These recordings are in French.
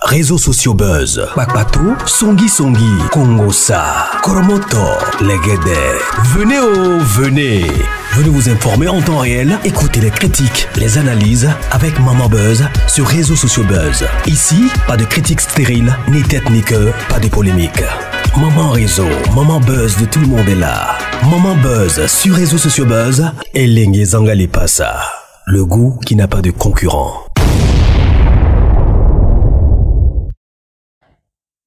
Réseaux sociaux buzz. Bakpato, Songi Songi, Kongosa, Koromoto, Legede. Venez. Venez vous informer en temps réel. Écoutez les critiques, les analyses avec Maman Buzz sur Réseaux sociaux buzz. Ici, pas de critiques stériles, ni tête ni queue, pas de polémique. Maman Réseau, Maman Buzz de tout le monde est là. Maman Buzz sur Réseaux sociaux buzz et Lengue Zangali Passa. Le goût qui n'a pas de concurrent.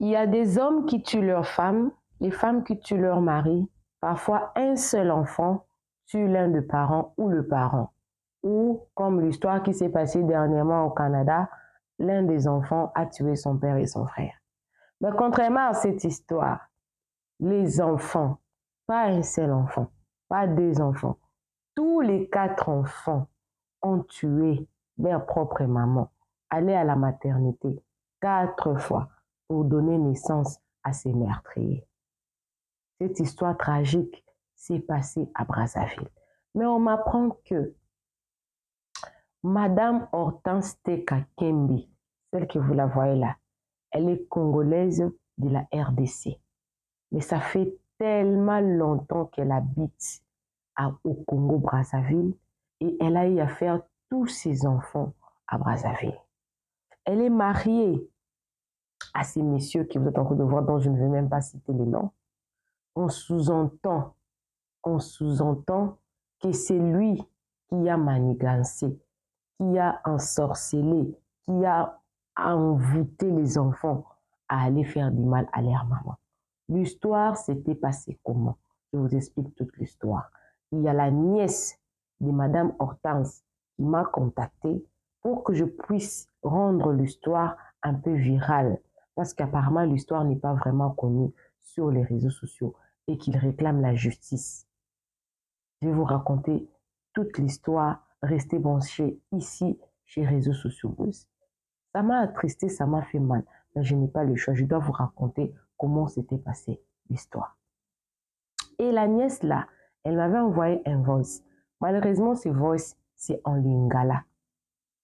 Il y a des hommes qui tuent leurs femmes, les femmes qui tuent leurs maris. Parfois, un seul enfant tue l'un des parents ou le parent. Ou, comme l'histoire qui s'est passée dernièrement au Canada, l'un des enfants a tué son père et son frère. Mais contrairement à cette histoire, les enfants, pas un seul enfant, pas deux enfants, tous les 4 enfants ont tué leur propre maman, allé à la maternité 4 fois pour donner naissance à ces meurtriers. Cette histoire tragique s'est passée à Brazzaville. Mais on m'apprend que Madame Hortense Teka Kembi, celle que vous la voyez là, elle est congolaise de la RDC. Mais ça fait tellement longtemps qu'elle habite au Congo-Brazzaville et elle a eu à faire tous ses enfants à Brazzaville. Elle est mariée à ces messieurs que vous êtes en train de voir, dont je ne vais même pas citer les noms. On sous-entend que c'est lui qui a manigancé, qui a ensorcelé, qui a envoûté les enfants à aller faire du mal à leur maman. L'histoire s'était passée comment? Je vous explique toute l'histoire. Il y a la nièce de Madame Hortense qui m'a contacté pour que je puisse rendre l'histoire un peu virale. Parce qu'apparemment, l'histoire n'est pas vraiment connue sur les réseaux sociaux et qu'il réclame la justice. Je vais vous raconter toute l'histoire. Restez branchés ici, chez Réseaux sociaux buzz. Ça m'a attristé, ça m'a fait mal. Mais je n'ai pas le choix. Je dois vous raconter comment s'était passée l'histoire. Et la nièce là, elle m'avait envoyé un voice. Malheureusement, ce voice, c'est en lingala.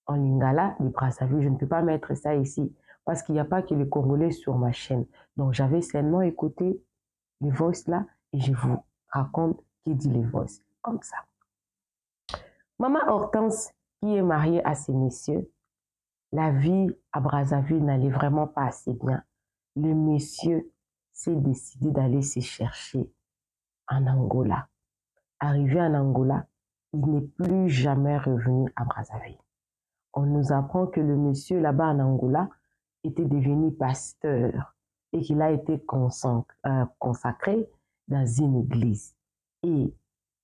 En lingala, les Brazzaville, je ne peux pas mettre ça ici. Parce qu'il n'y a pas que les Congolais sur ma chaîne. Donc, j'avais seulement écouté les voices là et je vous raconte qui dit les voices. Comme ça. Maman Hortense, qui est mariée à ces messieurs, la vie à Brazzaville n'allait vraiment pas assez bien. Le monsieur s'est décidé d'aller se chercher en Angola. Arrivé en Angola, il n'est plus jamais revenu à Brazzaville. On nous apprend que le monsieur là-bas en Angola était devenu pasteur et qu'il a été consacré dans une église. Et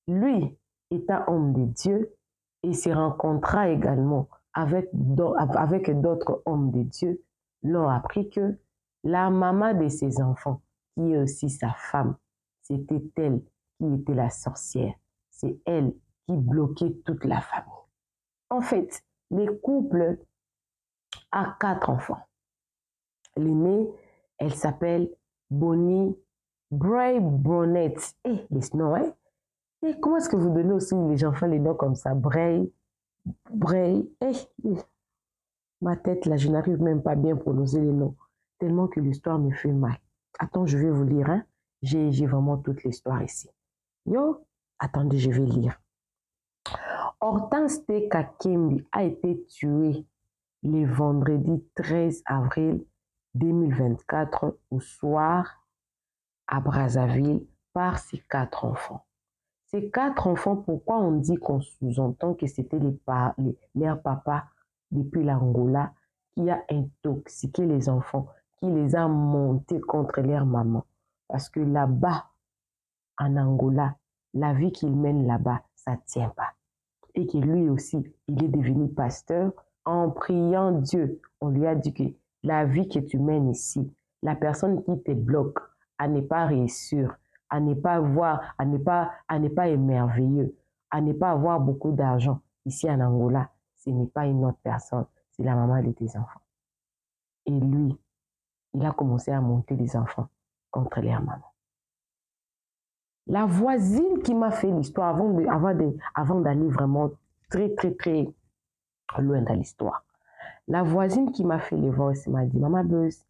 lui, étant homme de Dieu, il se rencontra également avec d'autres hommes de Dieu, l'ont appris que la maman de ses enfants, qui est aussi sa femme, c'était elle qui était la sorcière. C'est elle qui bloquait toute la famille. En fait, les couples a 4 enfants. L'aînée, elle s'appelle Bonnie Bray Bronette. Les noms, hein? Et comment est-ce que vous donnez aussi les enfants les noms comme ça? Bray. Ma tête là, je n'arrive même pas bien à prononcer les noms. Tellement que l'histoire me fait mal. Attends, je vais vous lire, hein? J'ai vraiment toute l'histoire ici. Attendez, je vais lire. Hortense Teka Kembi a été tuée le vendredi 13 avril 2024 au soir à Brazzaville par ses 4 enfants. Ces 4 enfants, pourquoi on dit qu'on sous-entend que c'était leur papa depuis l'Angola qui a intoxiqué les enfants, qui les a montés contre leur maman? Parce que là-bas, en Angola, la vie qu'il mène là-bas, ça ne tient pas. Et que lui aussi, il est devenu pasteur. En priant Dieu, on lui a dit que la vie que tu mènes ici, la personne qui te bloque à ne pas réussir, à ne pas voir, à ne pas être merveilleux, à ne pas avoir beaucoup d'argent ici en Angola, ce n'est pas une autre personne, c'est la maman de tes enfants. Et lui, il a commencé à monter les enfants contre leur maman. La voisine qui m'a fait l'histoire avant d'aller vraiment très loin dans l'histoire. La voisine qui m'a fait les voix m'a dit, Maman Beuse,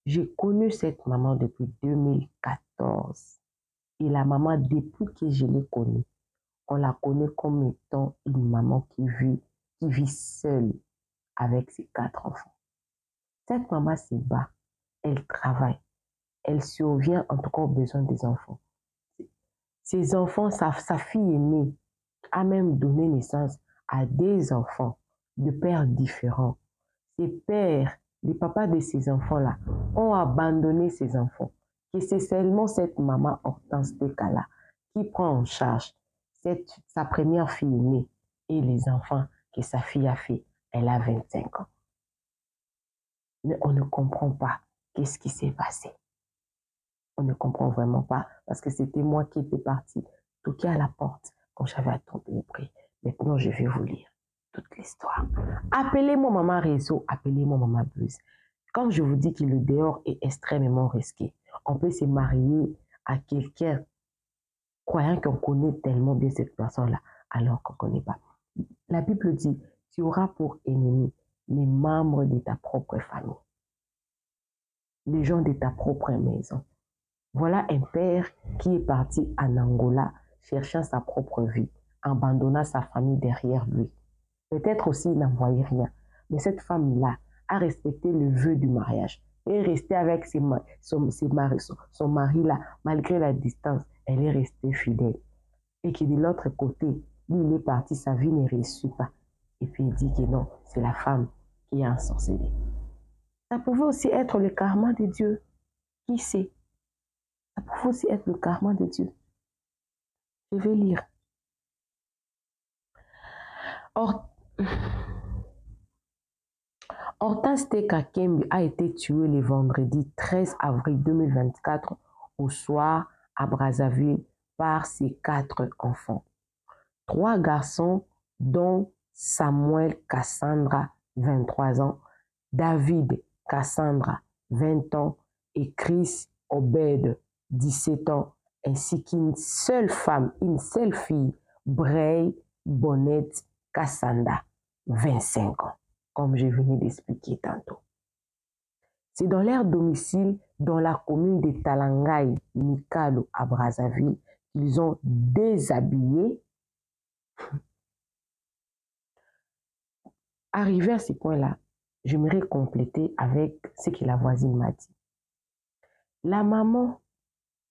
j'ai connu cette maman depuis 2014. Et la maman, depuis que je l'ai connue, on la connaît comme étant une maman qui vit seule avec ses 4 enfants. Cette maman se bat, elle travaille, elle survient en tout cas aux besoins des enfants. Ses enfants, sa fille aînée a même donné naissance à des enfants de pères différents. Ses pères, les papas de ces enfants-là, ont abandonné ces enfants. Et c'est seulement cette maman Hortense Tekala qui prend en charge sa première fille aînée et les enfants que sa fille a fait. Elle a 25 ans. Mais on ne comprend pas qu'est-ce qui s'est passé. On ne comprend vraiment pas parce que c'était moi qui étais partie toquer à la porte quand j'avais attendu le prix. Maintenant, je vais vous lire toute l'histoire. Appelez-moi Maman Réseau, appelez-moi Maman Buzz. Quand je vous dis que le dehors est extrêmement risqué, on peut se marier à quelqu'un croyant qu'on connaît tellement bien cette personne-là, alors qu'on ne connaît pas. La Bible dit, tu auras pour ennemis les membres de ta propre famille, les gens de ta propre maison. Voilà un père qui est parti en Angola cherchant sa propre vie, abandonnant sa famille derrière lui. Peut-être aussi il n'envoyait rien. Mais cette femme-là a respecté le vœu du mariage. Elle est restée avec son mari-là, malgré la distance. Elle est restée fidèle. Et que de l'autre côté, lui, il est parti, sa vie ne reçut pas. Et puis il dit que non, c'est la femme qui a ensorcelé. Ça pouvait aussi être le karma de Dieu. Qui sait? Ça pouvait aussi être le karma de Dieu. Je vais lire. Hortense Tekakembi a été tuée le vendredi 13 avril 2024 au soir à Brazzaville par ses 4 enfants. 3 garçons dont Samuel Cassandra, 23 ans, David Cassandra, 20 ans et Chris Obed, 17 ans, ainsi qu'une seule femme, une seule fille, Bray Bonnet Cassanda, 25 ans, comme je venais d'expliquer tantôt. C'est dans leur domicile, dans la commune de Talangay, Mikalo, à Brazzaville, qu'ils ont déshabillé. Arrivé à ce point-là, j'aimerais compléter avec ce que la voisine m'a dit. La maman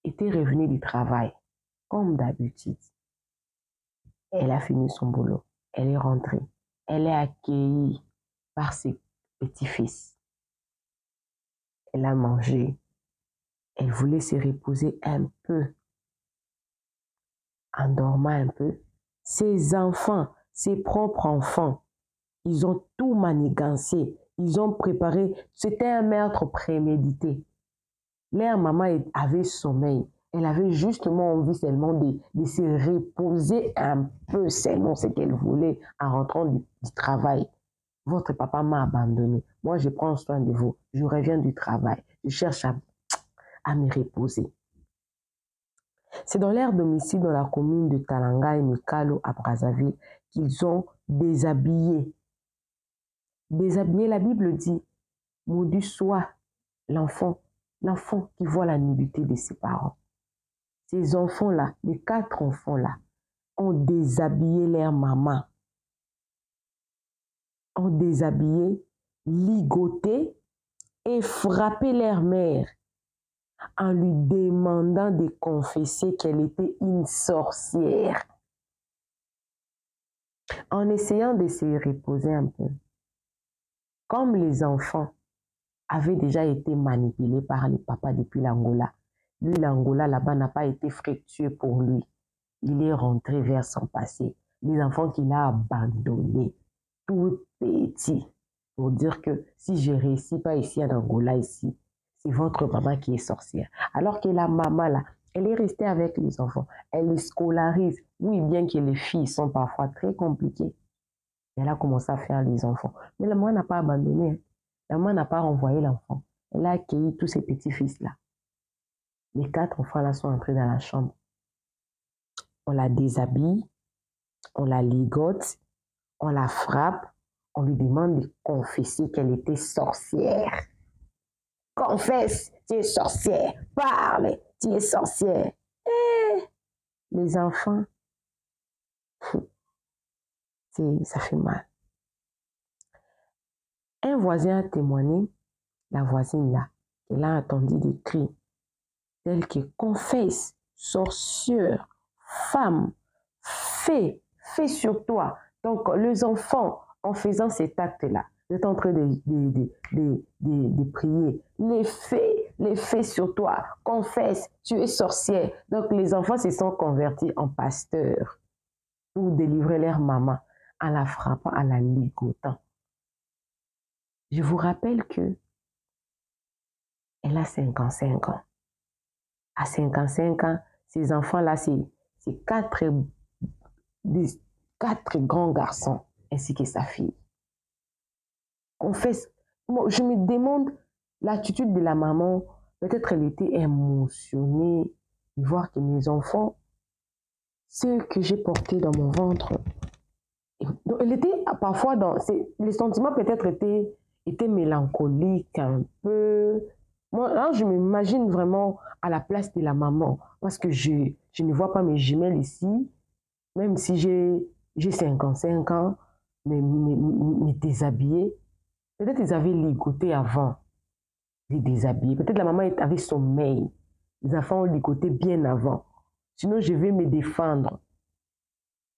était revenue du travail, comme d'habitude. Elle a fini son boulot. Elle est rentrée. Elle est accueillie par ses petits-fils. Elle a mangé. Elle voulait se reposer un peu. En dormant un peu, ses enfants, ses propres enfants, ils ont tout manigancé. Ils ont préparé. C'était un meurtre prémédité. Leur maman avait sommeil. Elle avait justement envie seulement de se reposer un peu, seulement ce qu'elle voulait en rentrant du travail. Votre papa m'a abandonné. Moi, je prends soin de vous. Je reviens du travail. Je cherche à me reposer. C'est dans leur domicile, dans la commune de Talangay, Mikalo, à Brazzaville, qu'ils ont déshabillé. Déshabillé, la Bible dit, maudit soit l'enfant qui voit la nudité de ses parents. Ces enfants-là, les 4 enfants-là, ont déshabillé leur maman, ont déshabillé, ligoté et frappé leur mère en lui demandant de confesser qu'elle était une sorcière. En essayant de se reposer un peu, comme les enfants avaient déjà été manipulés par les papas depuis l'Angola, lui, l'Angola, là-bas, n'a pas été fructueux pour lui. Il est rentré vers son passé. Les enfants qu'il a abandonnés, tout petits, pour dire que si je ne réussis pas ici en Angola, ici, c'est votre maman qui est sorcière. Alors que la maman, là, elle est restée avec les enfants. Elle les scolarise. Oui, bien que les filles sont parfois très compliquées. Elle a commencé à faire les enfants. Mais la maman n'a pas abandonné. La maman n'a pas renvoyé l'enfant. Elle a accueilli tous ses petits-fils-là. Les 4 enfants-là sont entrés dans la chambre. On la déshabille, on la ligote, on la frappe, on lui demande de confesser qu'elle était sorcière. Confesse, tu es sorcière. Parle, tu es sorcière. Eh, les enfants, ça fait mal. Un voisin a témoigné, la voisine là, elle a entendu des cris tels que confesse, sorcière, femme, fais sur toi. Donc, les enfants, en faisant cet acte-là, vous êtes en train de prier. Les faits sur toi, confesse, tu es sorcière. Donc, les enfants se sont convertis en pasteurs pour délivrer leur maman en la frappant, en la ligotant. Je vous rappelle que elle a 55 ans. À 55 ans, ces enfants-là, c'est quatre grands garçons ainsi que sa fille. Confesse. Moi, je me demande l'attitude de la maman. Peut-être elle était émotionnée de voir que mes enfants, ceux que j'ai portés dans mon ventre, elle était parfois dans... Les sentiments peut-être étaient mélancoliques un peu. Moi, là, je m'imagine vraiment à la place de la maman parce que je ne vois pas mes jumelles ici, même si j'ai 55 ans, mais déshabillées. Peut-être ils avaient ligoté avant de déshabiller. Peut-être la maman avait sommeil. Les enfants ont ligoté bien avant. Sinon, je vais me défendre.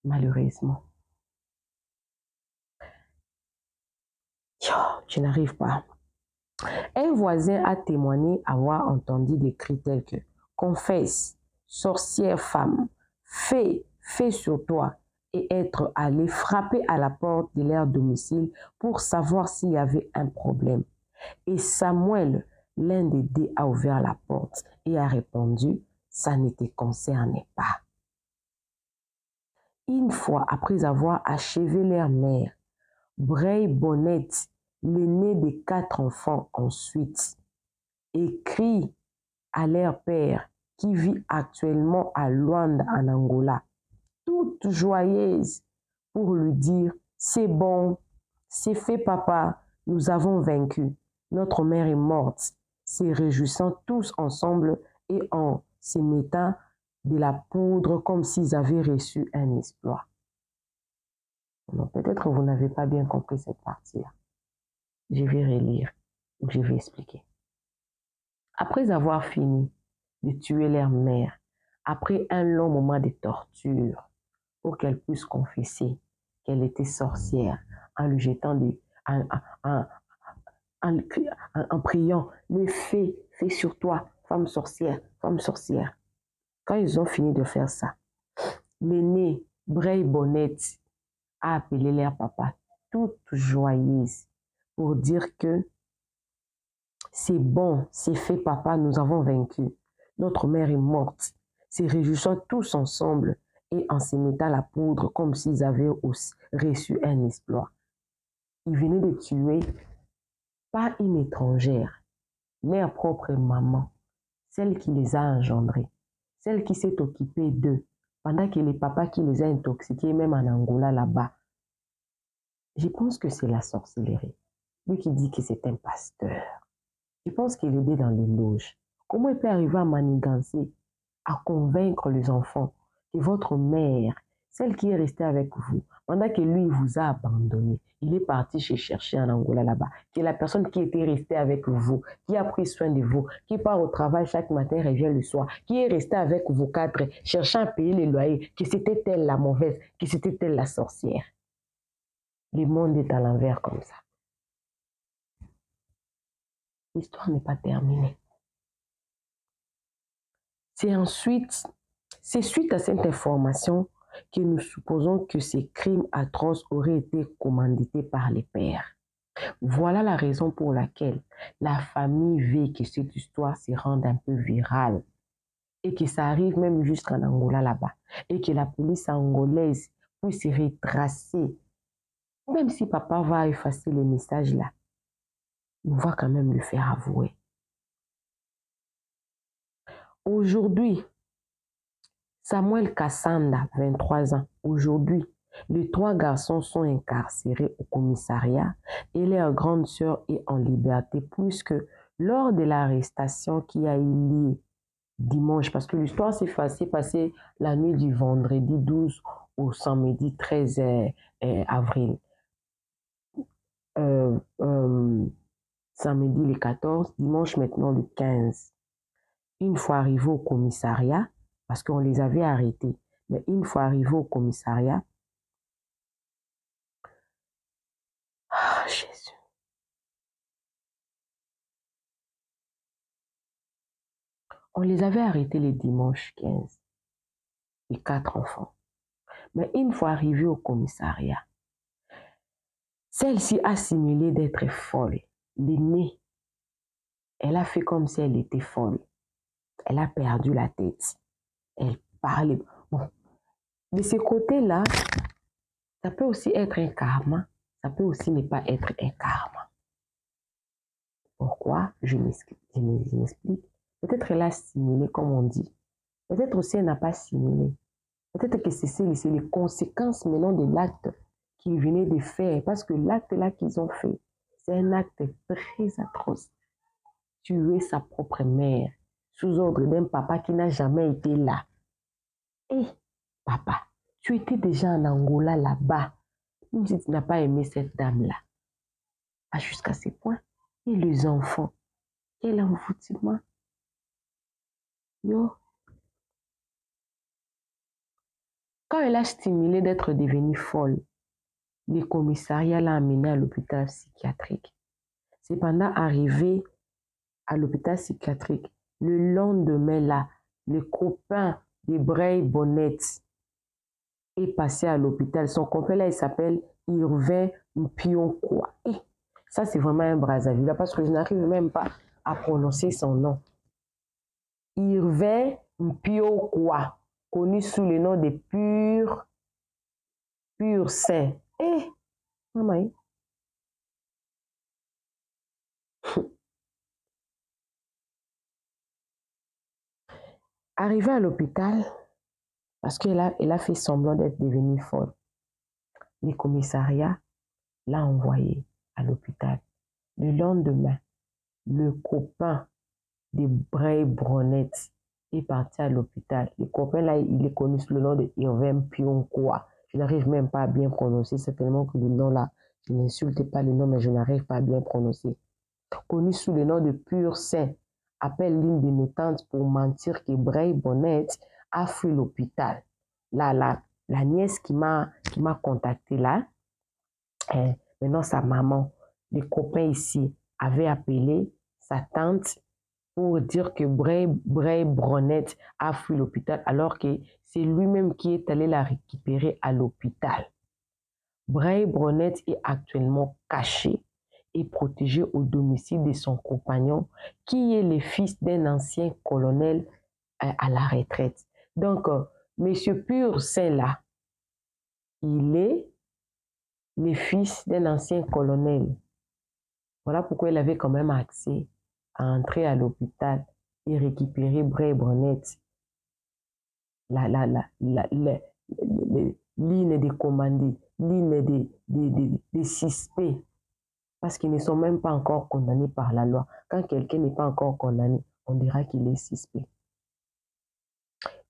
Malheureusement. Je n'arrive pas. Un voisin a témoigné avoir entendu des cris tels que « Confesse, sorcière femme, fais sur toi » et être allé frapper à la porte de leur domicile pour savoir s'il y avait un problème. Et Samuel, l'un des deux, a ouvert la porte et a répondu « Ça ne te concerne pas ». Une fois après avoir achevé leur mère, Bray Bonnet, l'aîné des 4 enfants ensuite, écrit à leur père qui vit actuellement à Luanda en Angola, toute joyeuse pour lui dire « C'est bon, c'est fait papa, nous avons vaincu, notre mère est morte », se réjouissant tous ensemble et en se mettant de la poudre comme s'ils avaient reçu un exploit. Peut-être que vous n'avez pas bien compris cette partie-là. Je vais relire, je vais expliquer. Après avoir fini de tuer leur mère, après un long moment de torture, pour qu'elle puisse confesser qu'elle était sorcière, en lui jetant en priant, le fais sur toi, femme sorcière, femme sorcière. Quand ils ont fini de faire ça, l'aîné, Bray Bonnet, a appelé leur papa, toute joyeuse, pour dire que c'est bon, c'est fait papa, nous avons vaincu. Notre mère est morte. Se réjouissant tous ensemble et en se mettant la poudre comme s'ils avaient aussi reçu un exploit. Ils venaient de tuer, pas une étrangère, leur propre maman, celle qui les a engendrés, celle qui s'est occupée d'eux, pendant que les papas qui les a intoxiqués, même en Angola là-bas. Je pense que c'est la sorcellerie. Lui qui dit que c'est un pasteur. Je pense qu'il aidait dans les loges. Comment il peut arriver à manigancer, à convaincre les enfants que votre mère, celle qui est restée avec vous, pendant que lui vous a abandonné, il est parti chercher en Angola là-bas, qui est la personne qui était restée avec vous, qui a pris soin de vous, qui part au travail chaque matin, revient le soir, qui est restée avec vous 4, cherchant à payer les loyers, que c'était elle la mauvaise, que c'était elle la sorcière. Le monde est à l'envers comme ça. L'histoire n'est pas terminée. C'est suite à cette information que nous supposons que ces crimes atroces auraient été commandités par les pères. Voilà la raison pour laquelle la famille veut que cette histoire se rende un peu virale et que ça arrive même jusqu'en Angola là-bas et que la police angolaise puisse retracer. Même si papa va effacer les messages là, on va quand même le faire avouer. Aujourd'hui, Samuel Kassanda, 23 ans, aujourd'hui, Les 3 garçons sont incarcérés au commissariat et leur grande sœur est en liberté puisque lors de l'arrestation qui a eu lieu dimanche, parce que l'histoire s'est passée la nuit du vendredi 12 au samedi 13 avril. Samedi le 14, dimanche maintenant le 15. Une fois arrivés au commissariat, parce qu'on les avait arrêtés, mais une fois arrivés au commissariat, Jésus. On les avait arrêtés le dimanche 15, les 4 enfants. Mais une fois arrivés au commissariat, celle-ci a simulé d'être folle. L'aînée, elle a fait comme si elle était folle. Elle a perdu la tête. Elle parlait. Bon, de ce côté-là, ça peut aussi être un karma. Ça peut aussi ne pas être un karma. Pourquoi? Je m'explique. Peut-être qu'elle a simulé, comme on dit. Peut-être aussi elle n'a pas simulé. Peut-être que c'est les conséquences maintenant de l'acte qu'ils venaient de faire. Parce que l'acte là qu'ils ont fait, c'est un acte très atroce. Tuer sa propre mère sous ordre d'un papa qui n'a jamais été là. Et papa, tu étais déjà en Angola là-bas. Même si tu n'as pas aimé cette dame-là. Pas jusqu'à ce point. Et les enfants, quel envoûtement. Yo. Quand elle a stimulé d'être devenue folle, le commissariat l'a amenée à l'hôpital psychiatrique. Cependant, arrivé à l'hôpital psychiatrique, le lendemain là, le copain de Bray Bonnet est passé à l'hôpital. Son copain là, il s'appelle Irvin Mpionkwa. Et ça, c'est vraiment un Brazzaville parce que je n'arrive même pas à prononcer son nom. Irvin Mpionkwa, connu sous le nom de Pur Saint. Eh, maman. Arrivé à l'hôpital, parce qu'elle a fait semblant d'être devenue folle, le commissariat l'a envoyée à l'hôpital. Le lendemain, le copain de Bray Bonnet est parti à l'hôpital. Le copain là, il est connu sous le nom de Irvin Mpionkwa. Je n'arrive même pas à bien prononcer, c'est tellement que le nom là, je n'insulte pas le nom, mais je n'arrive pas à bien prononcer. Connu sous le nom de Pur Saint, appelle l'une de nos tantes pour mentir que Bray Bonnet a fui l'hôpital. La nièce qui m'a contacté là, maintenant sa maman, les copains ici avaient appelé sa tante pour dire que Bray Bonnet a fui l'hôpital alors que c'est lui-même qui est allé la récupérer à l'hôpital. Bray Bonnet est actuellement caché et protégé au domicile de son compagnon qui est le fils d'un ancien colonel à la retraite. Donc, Monsieur Pur Saint là, il est le fils d'un ancien colonel. Voilà pourquoi il avait quand même accès à entrer à l'hôpital et récupérer Bray Bonnet. Ligne des commandés, ligne des suspects. Parce qu'ils ne sont même pas encore condamnés par la loi. Quand quelqu'un n'est pas encore condamné, on dira qu'il est suspect.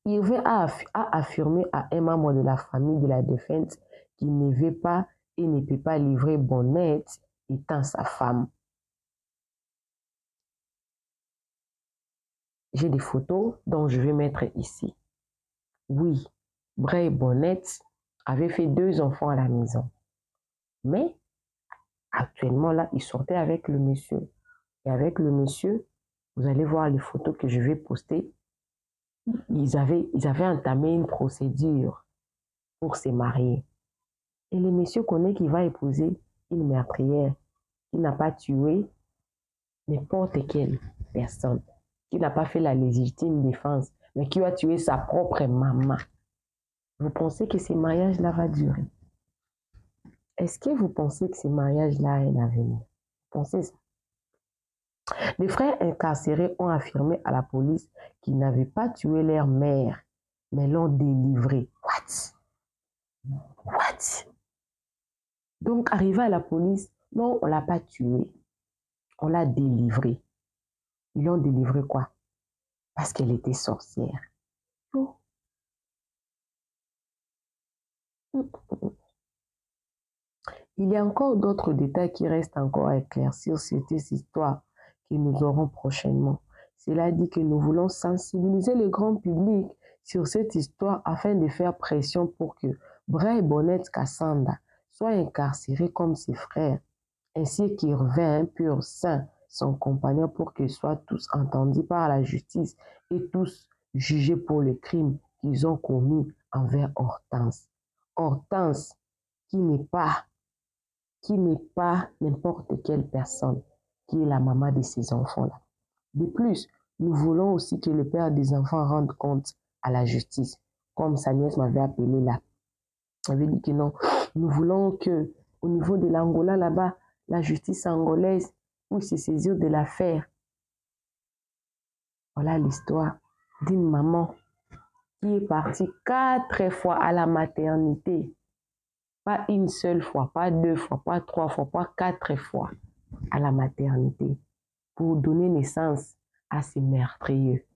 Irvin a affirmé à un membre de la famille de la défunte qu'il ne veut pas et ne peut pas livrer Bonnet étant sa femme. J'ai des photos dont je vais mettre ici. Oui, Bray Bonnet avait fait 2 enfants à la maison. Mais actuellement, là, il sortait avec le monsieur. Et avec le monsieur, vous allez voir les photos que je vais poster. Ils avaient entamé une procédure pour se marier. Et le monsieur connaît qu'il va épouser une meurtrière qui n'a pas tué n'importe quelle personne, qui n'a pas fait la légitime défense, mais qui a tué sa propre maman. Vous pensez que ce mariage-là va durer? Est-ce que vous pensez que ce mariage-là a un avenir? Pensez ça. Les frères incarcérés ont affirmé à la police qu'ils n'avaient pas tué leur mère, mais l'ont délivrée. What? What? Donc, arrivé à la police, non, on ne l'a pas tué. On l'a délivré. Ils l'ont délivré quoi? Parce qu'elle était sorcière. Oh. Il y a encore d'autres détails qui restent encore à éclaircir sur cette histoire que nous aurons prochainement. Cela dit que nous voulons sensibiliser le grand public sur cette histoire afin de faire pression pour que Bray Bonnet Kassanda soit incarcéré comme ses frères, ainsi qu'Irvin pur saint, son compagnon, pour qu'ils soient tous entendus par la justice et tous jugés pour les crimes qu'ils ont commis envers Hortense. Hortense, qui n'est pas n'importe quelle personne, qui est la maman de ces enfants-là. De plus, nous voulons aussi que le père des enfants rende compte à la justice, comme sa nièce m'avait appelé là. Elle avait dit que non, nous voulons que, au niveau de l'Angola là-bas, la justice angolaise puisse se saisir de l'affaire. Voilà l'histoire d'une maman qui est partie 4 fois à la maternité. Pas une seule fois, pas 2 fois, pas 3 fois, pas 4 fois à la maternité pour donner naissance à ces meurtriers.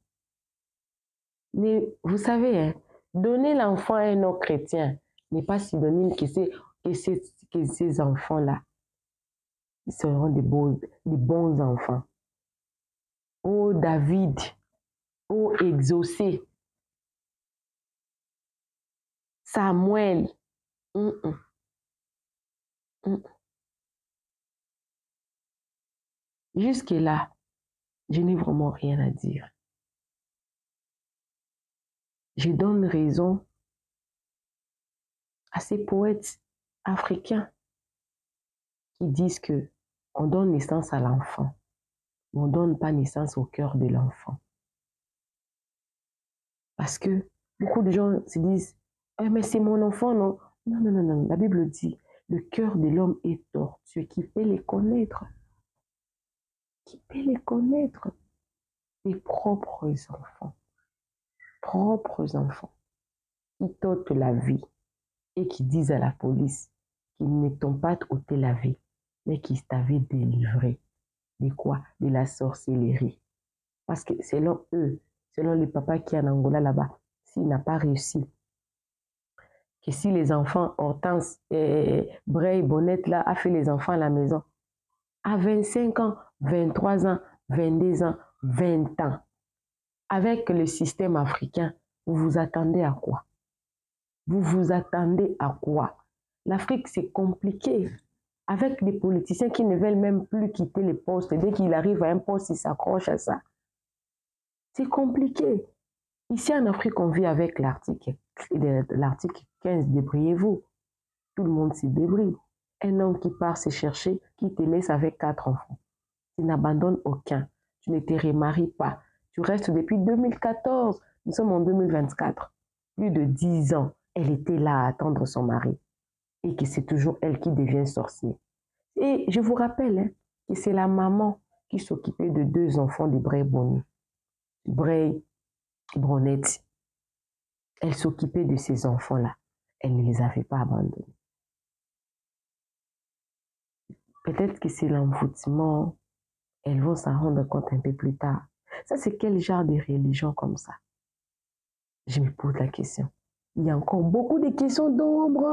Mais vous savez, hein, donner l'enfant à un autre chrétien n'est pas synonyme que ces enfants-là seront des bons enfants. Oh David, oh exaucé, Samuel. Jusque-là, je n'ai vraiment rien à dire. Je donne raison à ces poètes africains qui disent que on donne naissance à l'enfant, mais on ne donne pas naissance au cœur de l'enfant. Parce que beaucoup de gens se disent mais c'est mon enfant, non? Non, non, non, non. La Bible dit le cœur de l'homme est tortueux, qui peut les connaître? Qui peut les connaître? Les propres enfants, qui t'ôtent la vie et qui disent à la police qu'ils ne t'ont pas ôté la vie, mais qu'ils t'avaient délivré. De quoi? De la sorcellerie. Parce que selon eux, selon le papa qui est en Angola là-bas, s'il n'a pas réussi, que si les enfants, Hortense et Bray Bonnet là, a fait les enfants à la maison, à 25 ans, 23 ans, 22 ans, 20 ans, avec le système africain, vous vous attendez à quoi? Vous vous attendez à quoi? L'Afrique, c'est compliqué. Avec des politiciens qui ne veulent même plus quitter les postes. Dès qu'il arrive à un poste, ils s'accrochent à ça. C'est compliqué. Ici en Afrique, on vit avec l'article 15, débrouillez-vous. Tout le monde s'y débrouille. Un homme qui part se chercher, qui te laisse avec 4 enfants. Tu n'abandonnes aucun. Tu ne te remaries pas. Tu restes depuis 2014. Nous sommes en 2024. Plus de 10 ans, elle était là à attendre son mari. Et que c'est toujours elle qui devient sorcière. Et je vous rappelle que c'est la maman qui s'occupait de 2 enfants de Bray Bonnet. Elle s'occupait de ces enfants-là. Elle ne les avait pas abandonnés. Peut-être que c'est l'envoûtement. Elles vont s'en rendre compte un peu plus tard. Ça, c'est quel genre de religion comme ça? Je me pose la question. Il y a encore beaucoup de questions d'ombre.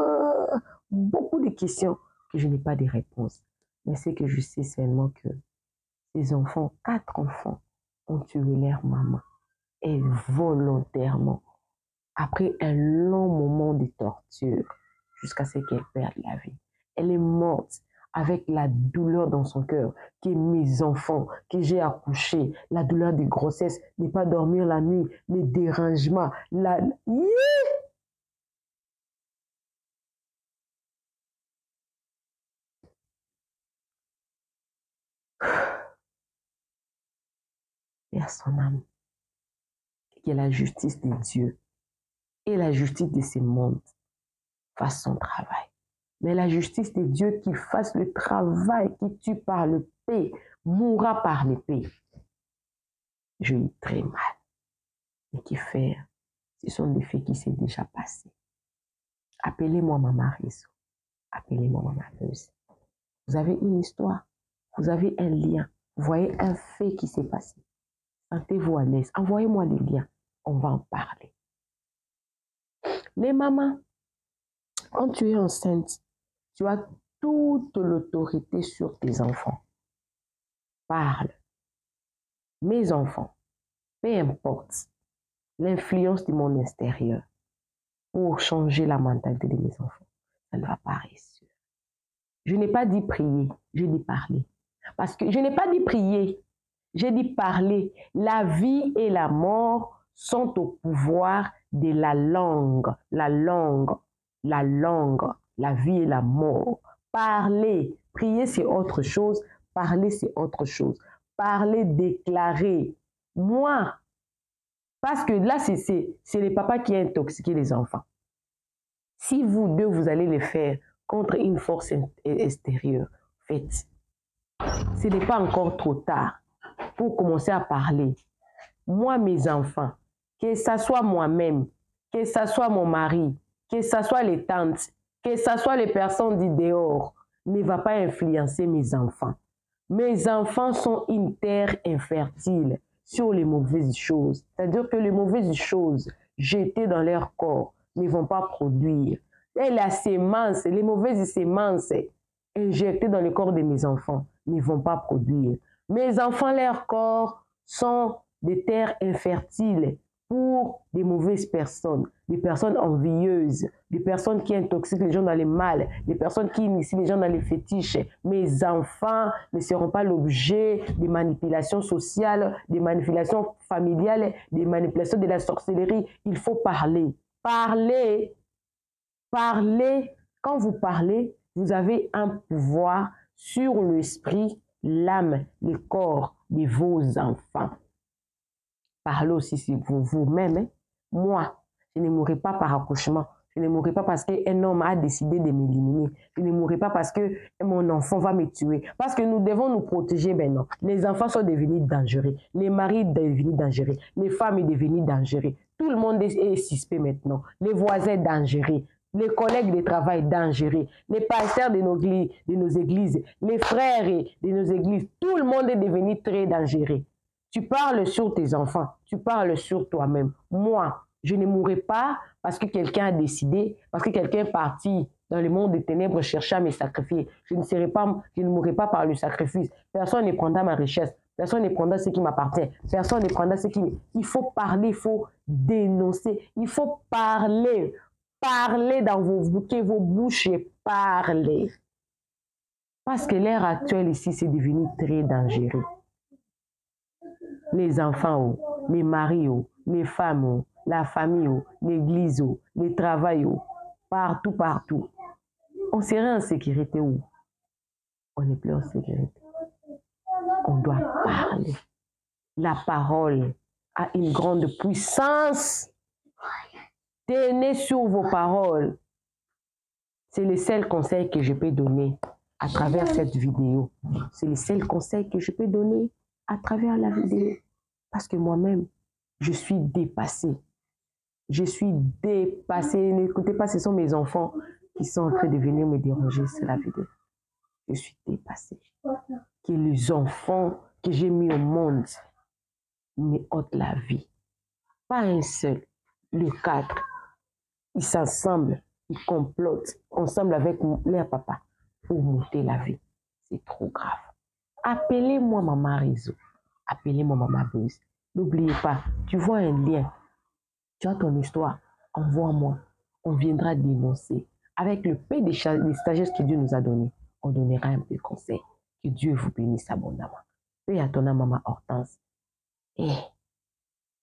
Beaucoup de questions que je n'ai pas de réponse. Mais c'est que je sais seulement que ces enfants, 4 enfants, ont tué leur maman. Et volontairement. Après un long moment de torture, jusqu'à ce qu'elle perde la vie. Elle est morte avec la douleur dans son cœur, que mes enfants, que j'ai accouché, la douleur de grossesse, ne pas dormir la nuit, les dérangements, Vers son âme, que la justice de Dieu et la justice de ce monde fassent son travail. Mais la justice de Dieu qui fasse le travail, qui tue par l'épée, mourra par l'épée. Je lis très mal. Et qui faire? Ce sont des faits qui s'est déjà passés. Appelez-moi Maman Rizzo. Appelez-moi Maman Buzz. Vous avez une histoire, vous avez un lien, vous voyez un fait qui s'est passé. Sentez-vous à l'aise. Envoyez-moi le lien. On va en parler. Les mamans, quand tu es enceinte, tu as toute l'autorité sur tes enfants. Parle. Mes enfants, peu importe l'influence du monde extérieur pour changer la mentalité de mes enfants, ça ne va pas réussir. Je n'ai pas dit prier, j'ai dit parler. Parce que je n'ai pas dit prier, j'ai dit parler. La vie et la mort sont au pouvoir de la langue. La langue, la langue, la vie et la mort. Parler, prier c'est autre chose, parler c'est autre chose. Parler, déclarer. Moi, parce que là c'est les papas qui ont intoxiqué les enfants. Si vous deux, vous allez les faire contre une force extérieure, faites. Ce n'est pas encore trop tard pour commencer à parler. Moi, mes enfants, que ce soit moi-même, que ce soit mon mari, que ce soit les tantes, que ce soit les personnes du dehors, ne va pas influencer mes enfants. Mes enfants sont une terre infertile sur les mauvaises choses. C'est-à-dire que les mauvaises choses jetées dans leur corps ne vont pas produire. Et la sémence, les mauvaises sémences injectées dans le corps de mes enfants ne vont pas produire. Mes enfants, leur corps sont des terres infertiles pour des mauvaises personnes, des personnes envieuses, des personnes qui intoxiquent les gens dans les mal, des personnes qui initient les gens dans les fétiches. Mes enfants ne seront pas l'objet des manipulations sociales, des manipulations familiales, des manipulations de la sorcellerie. Il faut parler. Parler. Parler. Quand vous parlez, vous avez un pouvoir sur l'esprit, l'âme, le corps de vos enfants. Parlez aussi sur vous-même. Hein. Moi, je ne mourrai pas par accouchement. Je ne mourrai pas parce qu'un homme a décidé de m'éliminer. Je ne mourrai pas parce que mon enfant va me tuer. Parce que nous devons nous protéger maintenant. Les enfants sont devenus dangereux. Les maris sont devenus dangereux. Les femmes sont devenues dangereuses. Tout le monde est suspect maintenant. Les voisins dangereux. Les collègues de travail dangereux, les pasteurs de nos églises, les frères de nos églises, tout le monde est devenu très dangereux. Tu parles sur tes enfants, tu parles sur toi-même. Moi, je ne mourrai pas parce que quelqu'un a décidé, parce que quelqu'un est parti dans le monde des ténèbres chercher à me sacrifier. Je ne mourrai pas par le sacrifice. Personne ne prendra ma richesse. Personne ne prendra ce qui m'appartient. Personne ne prendra ce qui... Il faut parler, il faut dénoncer, il faut parler. Parlez dans vos bouches et parlez. Parce que l'ère actuelle ici, c'est devenu très dangereux. Les enfants, les maris, les femmes, la famille, l'église, le travail, partout, partout. On serait en sécurité où? On n'est plus en sécurité. On doit parler. La parole a une grande puissance. Tenez sur vos paroles. C'est le seul conseil que je peux donner à travers cette vidéo. C'est le seul conseil que je peux donner à travers la vidéo. Parce que moi-même, je suis dépassée. Je suis dépassée. N'écoutez pas, ce sont mes enfants qui sont en train de venir me déranger sur la vidéo. Je suis dépassée. Que les enfants que j'ai mis au monde me ôtent la vie. Pas un seul, le 4. Ils s'assemblent, ils complotent ensemble avec leur papa pour monter la vie. C'est trop grave. Appelez-moi Maman Rizzo. Appelez-moi Maman Buzz. N'oubliez pas, tu vois un lien, tu as ton histoire, envoie-moi. On viendra dénoncer. Avec le peu de sagesse que Dieu nous a donné, on donnera un peu de conseil. Que Dieu vous bénisse abondamment. Paix à ton âme, Maman Hortense. Et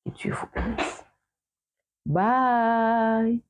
que Dieu vous bénisse. Bye.